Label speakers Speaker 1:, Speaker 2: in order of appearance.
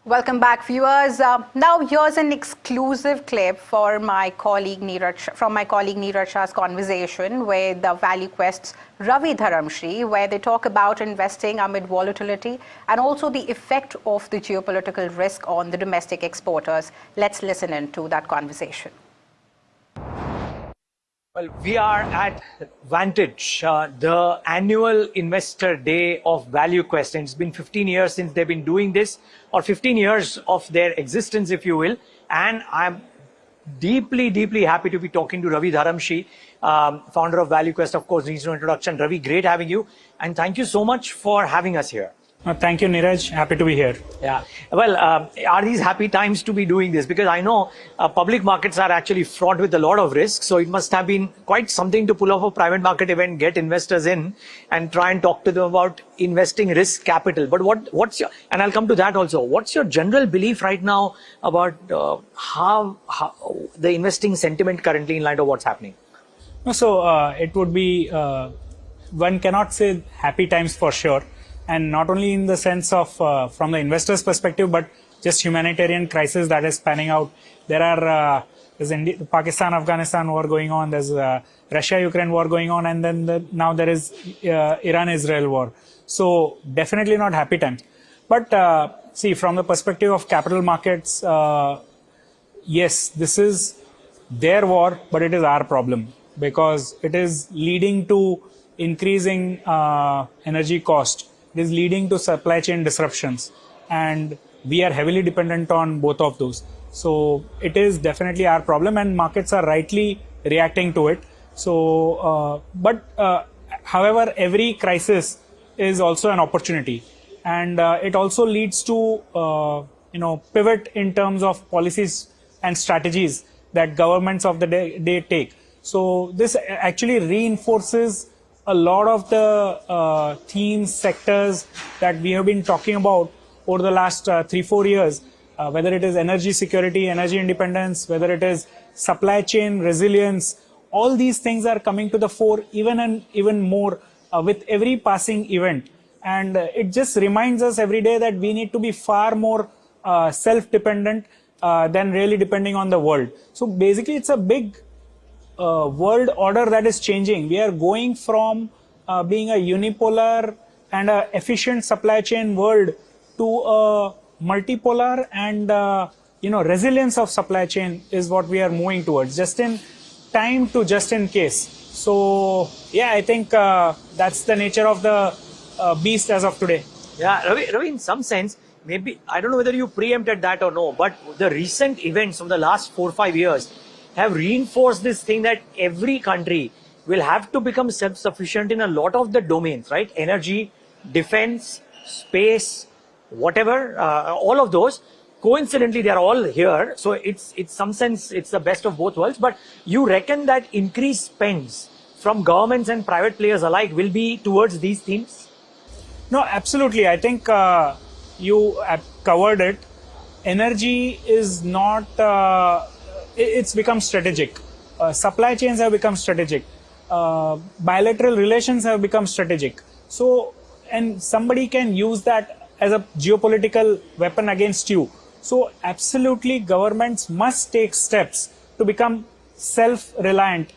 Speaker 1: Welcome back, viewers. Now, here's an exclusive clip for my colleague Niraj Shah's conversation with the ValueQuest's Ravi Dharamshi, where they talk about investing amid volatility and also the effect of the geopolitical risk on the domestic exporters. Let's listen in to that conversation.
Speaker 2: Well, we are at Vantage, the annual investor day of ValueQuest. And it's been 15 years since they've been doing this, or 15 years of their existence, if you will. And I'm deeply, deeply happy to be talking to Ravi Dharamshi, founder of ValueQuest. Of course, needs no introduction. Ravi, great having you. And thank you so much for having us here.
Speaker 3: Thank you, Niraj. Happy to be here.
Speaker 2: Yeah. Well, are these happy times to be doing this? Because I know public markets are actually fraught with a lot of risk. So it must have been quite something to pull off a private market event, get investors in and try and talk to them about investing risk capital. But what's your, and I'll come to that also, what's your general belief right now about how the investing sentiment currently in light of what's happening?
Speaker 3: So it would be, one cannot say happy times for sure. And not only in the sense of from the investor's perspective, but just humanitarian crisis that is panning out. There are there's Pakistan-Afghanistan war going on, there's Russia-Ukraine war going on, and then now there is Iran-Israel war. So definitely not happy times. But see, from the perspective of capital markets, yes, this is their war, but it is our problem because it is leading to increasing energy cost. It is leading to supply chain disruptions, and we are heavily dependent on both of those. So it is definitely our problem, and markets are rightly reacting to it. So, however, every crisis is also an opportunity, and it also leads to pivot in terms of policies and strategies that governments of the day take. So this actually reinforces a lot of the themes, sectors that we have been talking about over the last 3-4 years, whether it is energy security, energy independence, whether it is supply chain resilience, all these things are coming to the fore even more with every passing event. And it just reminds us every day that we need to be far more self-dependent than really depending on the world. So basically, it's a big world order that is changing. We are going from being a unipolar and a efficient supply chain world to a multipolar and resilience of supply chain is what we are moving towards, just in time to just in case. So yeah, I think that's the nature of the beast as of today.
Speaker 2: Yeah, Ravi, in some sense, maybe, I don't know whether you preempted that or no, but the recent events of the last 4-5 years have reinforced this thing that every country will have to become self-sufficient in a lot of the domains, right? Energy, defense, space, whatever, all of those. Coincidentally, they are all here. So it's some sense, it's the best of both worlds. But you reckon that increased spends from governments and private players alike will be towards these themes?
Speaker 3: No, absolutely. I think you covered it. Energy is not... it's become strategic. Supply chains have become strategic. Bilateral relations have become strategic. So, and somebody can use that as a geopolitical weapon against you. So, absolutely, governments must take steps to become self-reliant